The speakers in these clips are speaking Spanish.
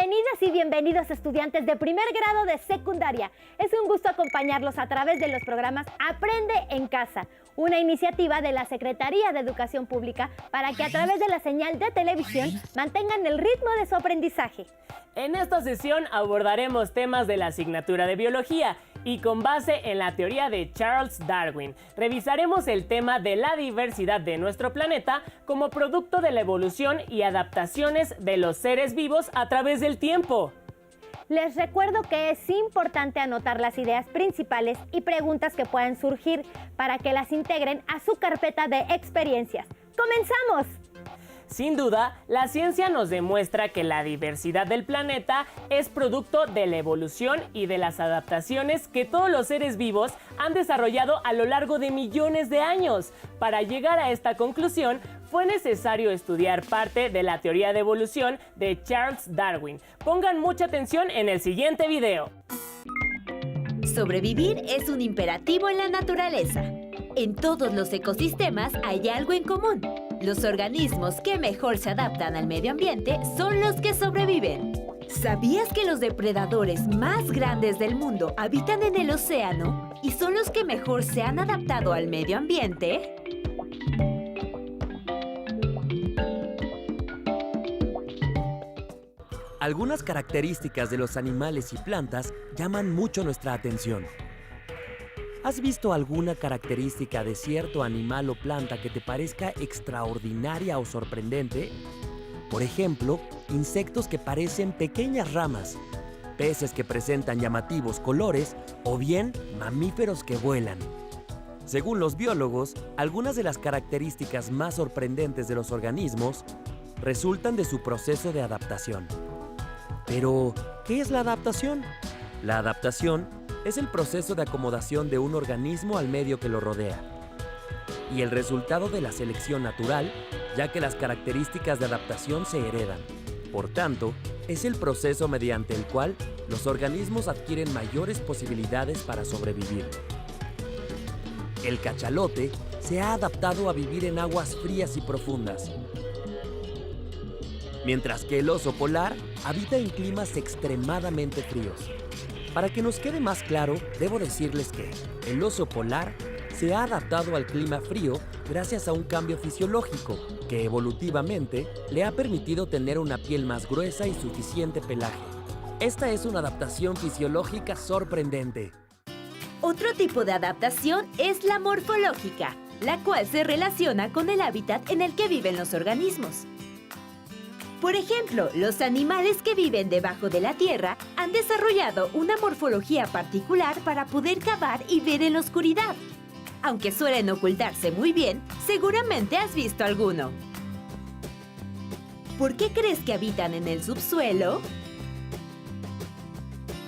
Bienvenidas y bienvenidos estudiantes de primer grado de secundaria. Es un gusto acompañarlos a través de los programas Aprende en Casa, una iniciativa de la Secretaría de Educación Pública para que a través de la señal de televisión mantengan el ritmo de su aprendizaje. En esta sesión abordaremos temas de la asignatura de biología y con base en la teoría de Charles Darwin, revisaremos el tema de la diversidad de nuestro planeta como producto de la evolución y adaptaciones de los seres vivos a través del tiempo. Les recuerdo que es importante anotar las ideas principales y preguntas que puedan surgir para que las integren a su carpeta de experiencias. ¡Comenzamos! Sin duda, la ciencia nos demuestra que la diversidad del planeta es producto de la evolución y de las adaptaciones que todos los seres vivos han desarrollado a lo largo de millones de años. Para llegar a esta conclusión, fue necesario estudiar parte de la teoría de evolución de Charles Darwin. Pongan mucha atención en el siguiente video. Sobrevivir es un imperativo en la naturaleza. En todos los ecosistemas hay algo en común. Los organismos que mejor se adaptan al medio ambiente son los que sobreviven. ¿Sabías que los depredadores más grandes del mundo habitan en el océano y son los que mejor se han adaptado al medio ambiente? Algunas características de los animales y plantas llaman mucho nuestra atención. ¿Has visto alguna característica de cierto animal o planta que te parezca extraordinaria o sorprendente? Por ejemplo, insectos que parecen pequeñas ramas, peces que presentan llamativos colores o bien mamíferos que vuelan. Según los biólogos, algunas de las características más sorprendentes de los organismos resultan de su proceso de adaptación. Pero, ¿qué es la adaptación? La adaptación es el proceso de acomodación de un organismo al medio que lo rodea y el resultado de la selección natural, ya que las características de adaptación se heredan. Por tanto, es el proceso mediante el cual los organismos adquieren mayores posibilidades para sobrevivir. El cachalote se ha adaptado a vivir en aguas frías y profundas, mientras que el oso polar habita en climas extremadamente fríos. Para que nos quede más claro, debo decirles que el oso polar se ha adaptado al clima frío gracias a un cambio fisiológico que evolutivamente le ha permitido tener una piel más gruesa y suficiente pelaje. Esta es una adaptación fisiológica sorprendente. Otro tipo de adaptación es la morfológica, la cual se relaciona con el hábitat en el que viven los organismos. Por ejemplo, los animales que viven debajo de la tierra han desarrollado una morfología particular para poder cavar y ver en la oscuridad. Aunque suelen ocultarse muy bien, seguramente has visto alguno. ¿Por qué crees que habitan en el subsuelo?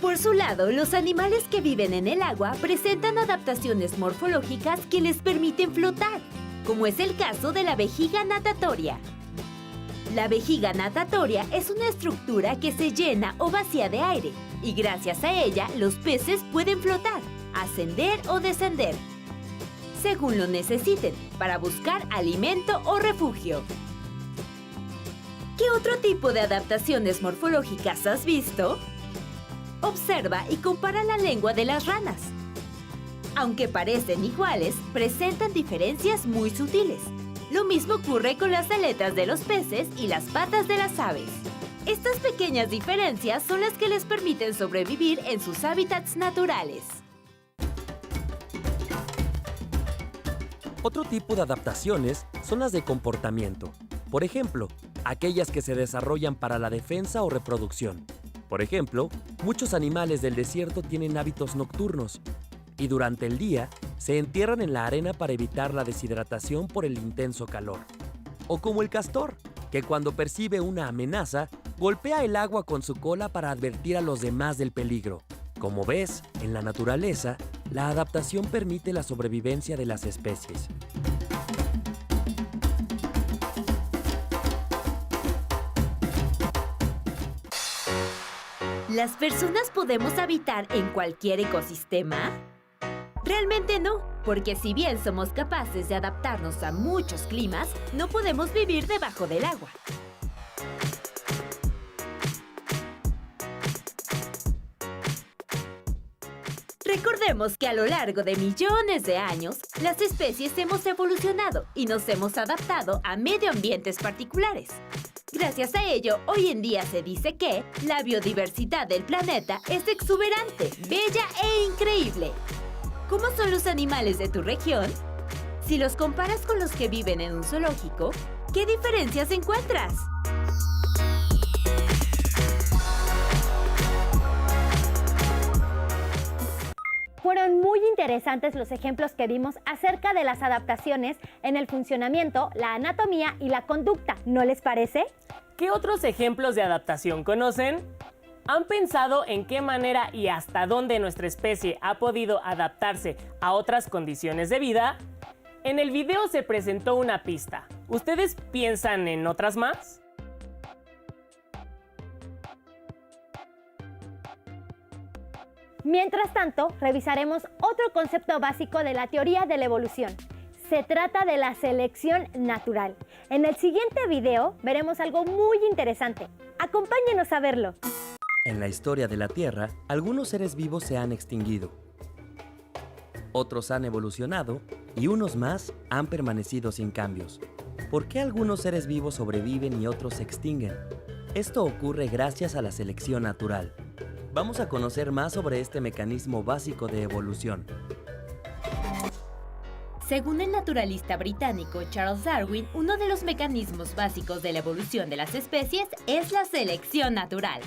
Por su lado, los animales que viven en el agua presentan adaptaciones morfológicas que les permiten flotar, como es el caso de la vejiga natatoria. La vejiga natatoria es una estructura que se llena o vacía de aire y gracias a ella los peces pueden flotar, ascender o descender, según lo necesiten, para buscar alimento o refugio. ¿Qué otro tipo de adaptaciones morfológicas has visto? Observa y compara la lengua de las ranas. Aunque parecen iguales, presentan diferencias muy sutiles. Lo mismo ocurre con las aletas de los peces y las patas de las aves. Estas pequeñas diferencias son las que les permiten sobrevivir en sus hábitats naturales. Otro tipo de adaptaciones son las de comportamiento. Por ejemplo, aquellas que se desarrollan para la defensa o reproducción. Por ejemplo, muchos animales del desierto tienen hábitos nocturnos y durante el día se entierran en la arena para evitar la deshidratación por el intenso calor. O como el castor, que cuando percibe una amenaza, golpea el agua con su cola para advertir a los demás del peligro. Como ves, en la naturaleza, la adaptación permite la sobrevivencia de las especies. ¿Las personas podemos habitar en cualquier ecosistema? Realmente no, porque si bien somos capaces de adaptarnos a muchos climas, no podemos vivir debajo del agua. Recordemos que a lo largo de millones de años, las especies hemos evolucionado y nos hemos adaptado a medio ambientes particulares. Gracias a ello, hoy en día se dice que la biodiversidad del planeta es exuberante, bella e increíble. ¿Cómo son los animales de tu región? Si los comparas con los que viven en un zoológico, ¿qué diferencias encuentras? Fueron muy interesantes los ejemplos que vimos acerca de las adaptaciones en el funcionamiento, la anatomía y la conducta, ¿no les parece? ¿Qué otros ejemplos de adaptación conocen? ¿Han pensado en qué manera y hasta dónde nuestra especie ha podido adaptarse a otras condiciones de vida? En el video se presentó una pista. ¿Ustedes piensan en otras más? Mientras tanto, revisaremos otro concepto básico de la teoría de la evolución. Se trata de la selección natural. En el siguiente video veremos algo muy interesante. Acompáñenos a verlo. En la historia de la Tierra, algunos seres vivos se han extinguido. Otros han evolucionado y unos más han permanecido sin cambios. ¿Por qué algunos seres vivos sobreviven y otros se extinguen? Esto ocurre gracias a la selección natural. Vamos a conocer más sobre este mecanismo básico de evolución. Según el naturalista británico Charles Darwin, uno de los mecanismos básicos de la evolución de las especies es la selección natural.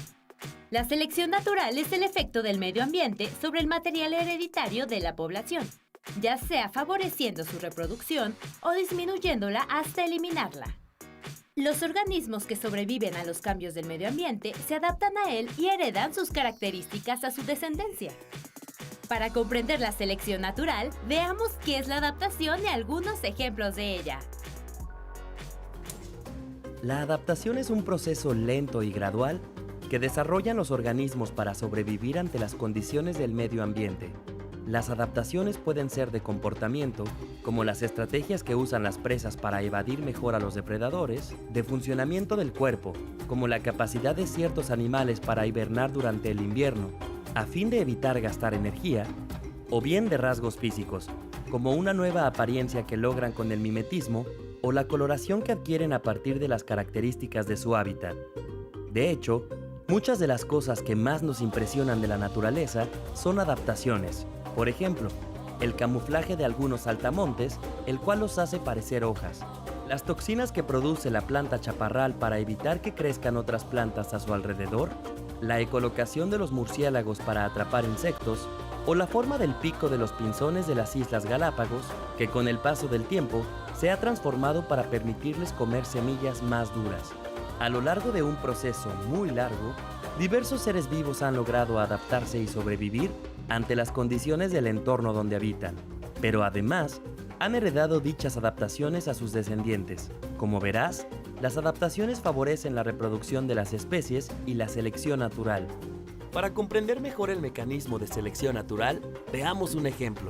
La selección natural es el efecto del medio ambiente sobre el material hereditario de la población, ya sea favoreciendo su reproducción o disminuyéndola hasta eliminarla. Los organismos que sobreviven a los cambios del medio ambiente se adaptan a él y heredan sus características a su descendencia. Para comprender la selección natural, veamos qué es la adaptación y algunos ejemplos de ella. La adaptación es un proceso lento y gradual que desarrollan los organismos para sobrevivir ante las condiciones del medio ambiente. Las adaptaciones pueden ser de comportamiento, como las estrategias que usan las presas para evadir mejor a los depredadores, de funcionamiento del cuerpo, como la capacidad de ciertos animales para hibernar durante el invierno, a fin de evitar gastar energía, o bien de rasgos físicos, como una nueva apariencia que logran con el mimetismo o la coloración que adquieren a partir de las características de su hábitat. De hecho, muchas de las cosas que más nos impresionan de la naturaleza son adaptaciones. Por ejemplo, el camuflaje de algunos saltamontes, el cual los hace parecer hojas. Las toxinas que produce la planta chaparral para evitar que crezcan otras plantas a su alrededor. La ecolocación de los murciélagos para atrapar insectos. O la forma del pico de los pinzones de las Islas Galápagos, que con el paso del tiempo se ha transformado para permitirles comer semillas más duras. A lo largo de un proceso muy largo, diversos seres vivos han logrado adaptarse y sobrevivir ante las condiciones del entorno donde habitan, pero además han heredado dichas adaptaciones a sus descendientes. Como verás, las adaptaciones favorecen la reproducción de las especies y la selección natural. Para comprender mejor el mecanismo de selección natural, veamos un ejemplo.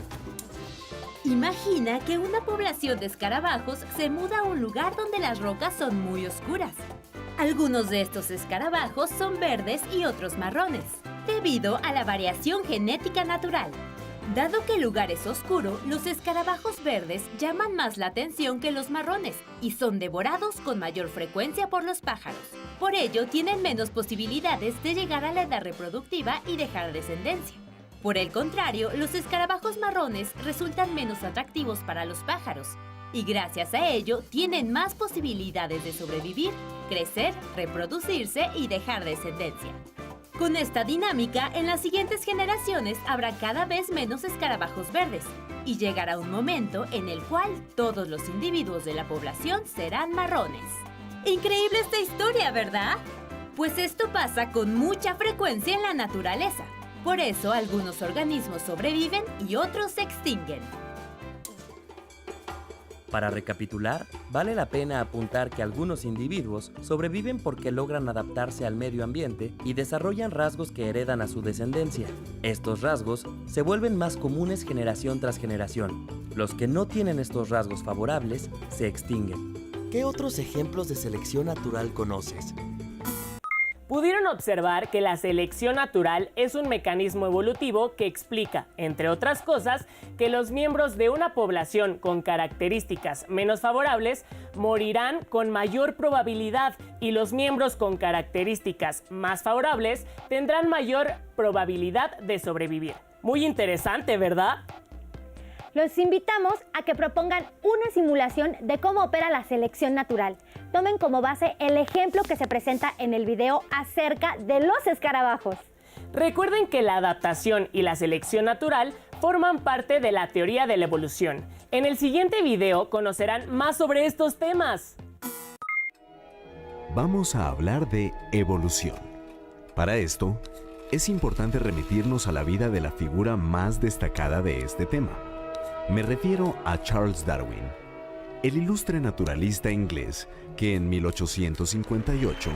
Imagina que una población de escarabajos se muda a un lugar donde las rocas son muy oscuras. Algunos de estos escarabajos son verdes y otros marrones, debido a la variación genética natural. Dado que el lugar es oscuro, los escarabajos verdes llaman más la atención que los marrones y son devorados con mayor frecuencia por los pájaros. Por ello, tienen menos posibilidades de llegar a la edad reproductiva y dejar descendencia. Por el contrario, los escarabajos marrones resultan menos atractivos para los pájaros y gracias a ello tienen más posibilidades de sobrevivir, crecer, reproducirse y dejar descendencia. Con esta dinámica, en las siguientes generaciones habrá cada vez menos escarabajos verdes y llegará un momento en el cual todos los individuos de la población serán marrones. Increíble esta historia, ¿verdad? Pues esto pasa con mucha frecuencia en la naturaleza. Por eso, algunos organismos sobreviven y otros se extinguen. Para recapitular, vale la pena apuntar que algunos individuos sobreviven porque logran adaptarse al medio ambiente y desarrollan rasgos que heredan a su descendencia. Estos rasgos se vuelven más comunes generación tras generación. Los que no tienen estos rasgos favorables se extinguen. ¿Qué otros ejemplos de selección natural conoces? pudieron observar que la selección natural es un mecanismo evolutivo que explica, entre otras cosas, que los miembros de una población con características menos favorables morirán con mayor probabilidad y los miembros con características más favorables tendrán mayor probabilidad de sobrevivir. Muy interesante, ¿verdad? Los invitamos a que propongan una simulación de cómo opera la selección natural. Tomen como base el ejemplo que se presenta en el video acerca de los escarabajos. Recuerden que la adaptación y la selección natural forman parte de la teoría de la evolución. En el siguiente video conocerán más sobre estos temas. Vamos a hablar de evolución. Para esto, es importante remitirnos a la vida de la figura más destacada de este tema. Me refiero a Charles Darwin, el ilustre naturalista inglés que en 1858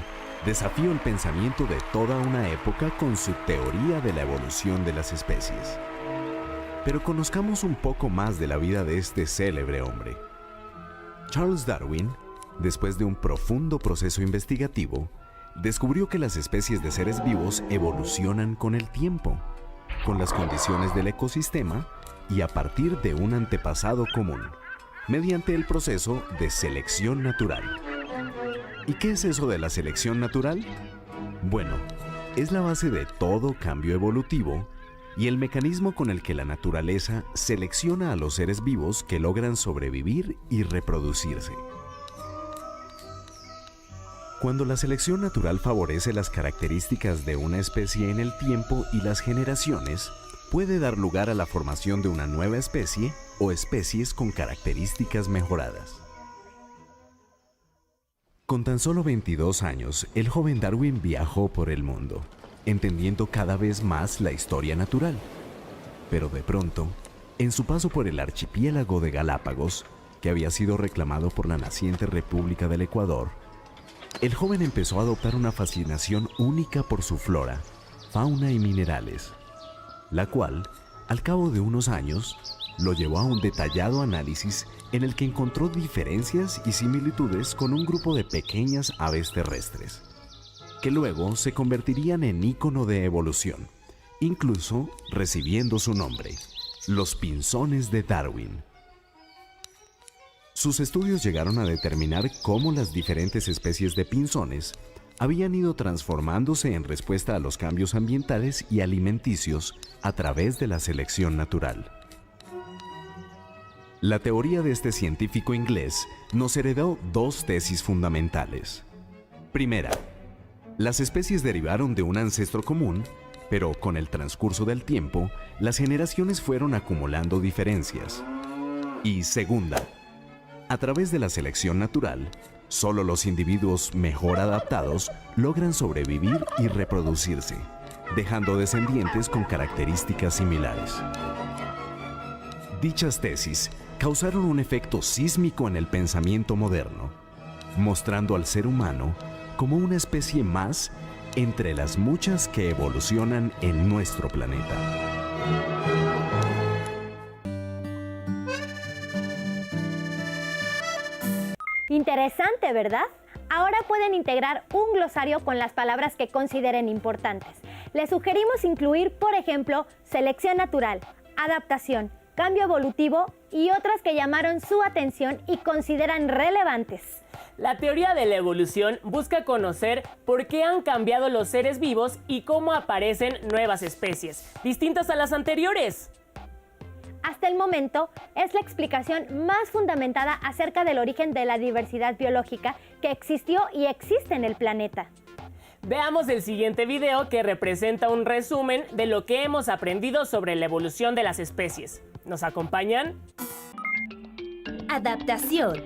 desafió el pensamiento de toda una época con su teoría de la evolución de las especies. Pero conozcamos un poco más de la vida de este célebre hombre. Charles Darwin, después de un profundo proceso investigativo, descubrió que las especies de seres vivos evolucionan con el tiempo, con las condiciones del ecosistema y a partir de un antepasado común, mediante el proceso de selección natural. ¿Y qué es eso de la selección natural? Bueno, es la base de todo cambio evolutivo y el mecanismo con el que la naturaleza selecciona a los seres vivos que logran sobrevivir y reproducirse. Cuando la selección natural favorece las características de una especie en el tiempo y las generaciones, puede dar lugar a la formación de una nueva especie o especies con características mejoradas. Con tan solo 22 años, el joven Darwin viajó por el mundo, entendiendo cada vez más la historia natural. Pero de pronto, en su paso por el archipiélago de Galápagos, que había sido reclamado por la naciente República del Ecuador, el joven empezó a adoptar una fascinación única por su flora, fauna y minerales, la cual, al cabo de unos años, lo llevó a un detallado análisis en el que encontró diferencias y similitudes con un grupo de pequeñas aves terrestres, que luego se convertirían en ícono de evolución, incluso recibiendo su nombre, los pinzones de Darwin. Sus estudios llegaron a determinar cómo las diferentes especies de pinzones habían ido transformándose en respuesta a los cambios ambientales y alimenticios a través de la selección natural. La teoría de este científico inglés nos heredó dos tesis fundamentales. Primera, las especies derivaron de un ancestro común, pero con el transcurso del tiempo, las generaciones fueron acumulando diferencias. Y segunda, a través de la selección natural, solo los individuos mejor adaptados logran sobrevivir y reproducirse, dejando descendientes con características similares. Dichas tesis causaron un efecto sísmico en el pensamiento moderno, mostrando al ser humano como una especie más entre las muchas que evolucionan en nuestro planeta. Interesante, ¿verdad? Ahora pueden integrar un glosario con las palabras que consideren importantes. Les sugerimos incluir, por ejemplo, selección natural, adaptación, cambio evolutivo y otras que llamaron su atención y consideran relevantes. La teoría de la evolución busca conocer por qué han cambiado los seres vivos y cómo aparecen nuevas especies, distintas a las anteriores. Hasta el momento, es la explicación más fundamentada acerca del origen de la diversidad biológica que existió y existe en el planeta. Veamos el siguiente video que representa un resumen de lo que hemos aprendido sobre la evolución de las especies. ¿Nos acompañan? Adaptación,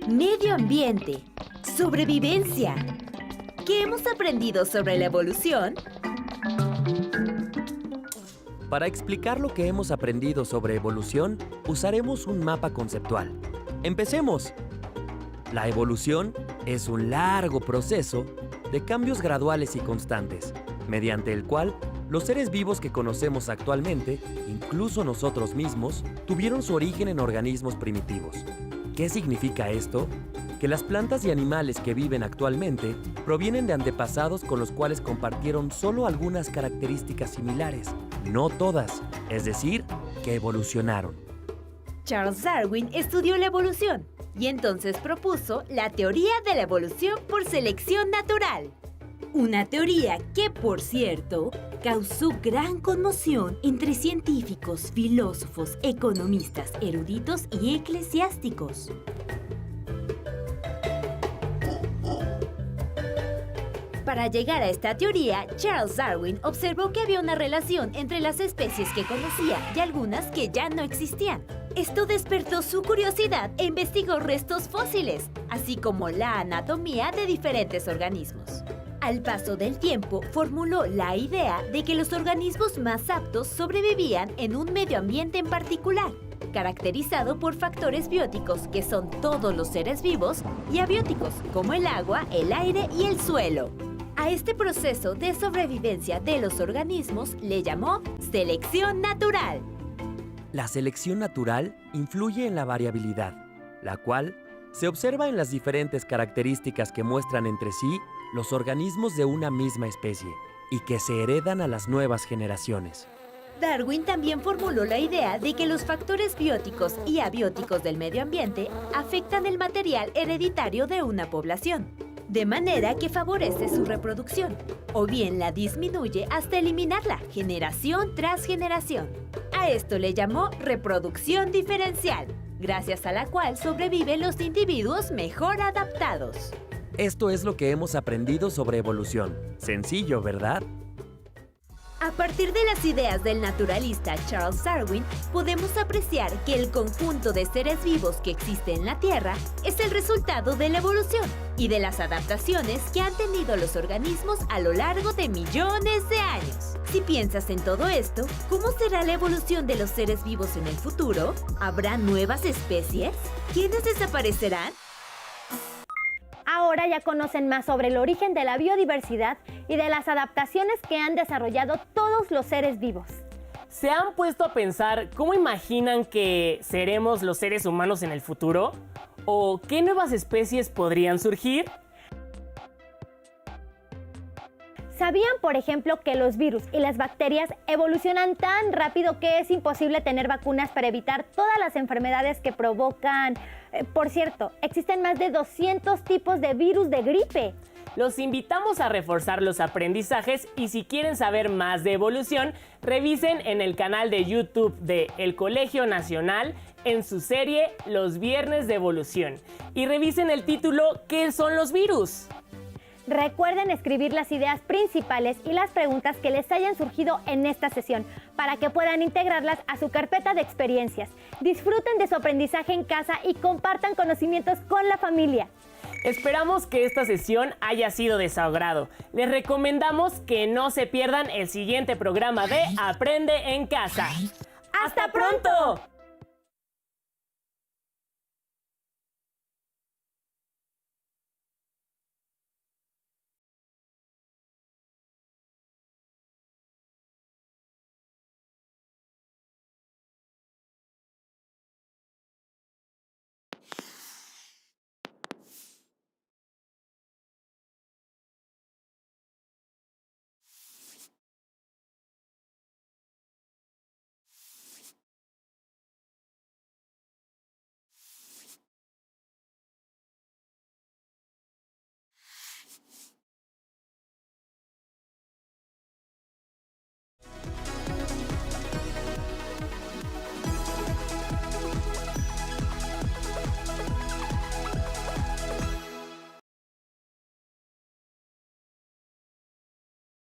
medio ambiente, sobrevivencia. ¿Qué hemos aprendido sobre la evolución? Para explicar lo que hemos aprendido sobre evolución, usaremos un mapa conceptual. ¡Empecemos! La evolución es un largo proceso de cambios graduales y constantes, mediante el cual los seres vivos que conocemos actualmente, incluso nosotros mismos, tuvieron su origen en organismos primitivos. ¿Qué significa esto? que las plantas y animales que viven actualmente provienen de antepasados con los cuales compartieron solo algunas características similares, no todas, es decir, que evolucionaron. Charles Darwin estudió la evolución y entonces propuso la teoría de la evolución por selección natural. Una teoría que, por cierto, causó gran conmoción entre científicos, filósofos, economistas, eruditos y eclesiásticos. Para llegar a esta teoría, Charles Darwin observó que había una relación entre las especies que conocía y algunas que ya no existían. Esto despertó su curiosidad e investigó restos fósiles, así como la anatomía de diferentes organismos. Al paso del tiempo, formuló la idea de que los organismos más aptos sobrevivían en un medio ambiente en particular, caracterizado por factores bióticos que son todos los seres vivos y abióticos como el agua, el aire y el suelo. A este proceso de sobrevivencia de los organismos le llamó selección natural. La selección natural influye en la variabilidad, la cual se observa en las diferentes características que muestran entre sí los organismos de una misma especie y que se heredan a las nuevas generaciones. Darwin también formuló la idea de que los factores bióticos y abióticos del medio ambiente afectan el material hereditario de una población, de manera que favorece su reproducción, o bien la disminuye hasta eliminarla generación tras generación. A esto le llamó reproducción diferencial, gracias a la cual sobreviven los individuos mejor adaptados. Esto es lo que hemos aprendido sobre evolución. Sencillo, ¿verdad? A partir de las ideas del naturalista Charles Darwin, podemos apreciar que el conjunto de seres vivos que existe en la Tierra es el resultado de la evolución y de las adaptaciones que han tenido los organismos a lo largo de millones de años. Si piensas en todo esto, ¿cómo será la evolución de los seres vivos en el futuro? ¿Habrá nuevas especies? ¿Quiénes desaparecerán? Ahora ya conocen más sobre el origen de la biodiversidad y de las adaptaciones que han desarrollado todos los seres vivos. ¿Se han puesto a pensar cómo imaginan que seremos los seres humanos en el futuro? ¿O qué nuevas especies podrían surgir? ¿Sabían, por ejemplo, que los virus y las bacterias evolucionan tan rápido que es imposible tener vacunas para evitar todas las enfermedades que provocan? Por cierto, existen más de 200 tipos de virus de gripe. Los invitamos a reforzar los aprendizajes y si quieren saber más de evolución, revisen en el canal de YouTube de El Colegio Nacional en su serie Los Viernes de Evolución. Y revisen el título ¿Qué son los virus? Recuerden escribir las ideas principales y las preguntas que les hayan surgido en esta sesión para que puedan integrarlas a su carpeta de experiencias. Disfruten de su aprendizaje en casa y compartan conocimientos con la familia. Esperamos que esta sesión haya sido de su agrado. Les recomendamos que no se pierdan el siguiente programa de Aprende en Casa. ¡Hasta pronto!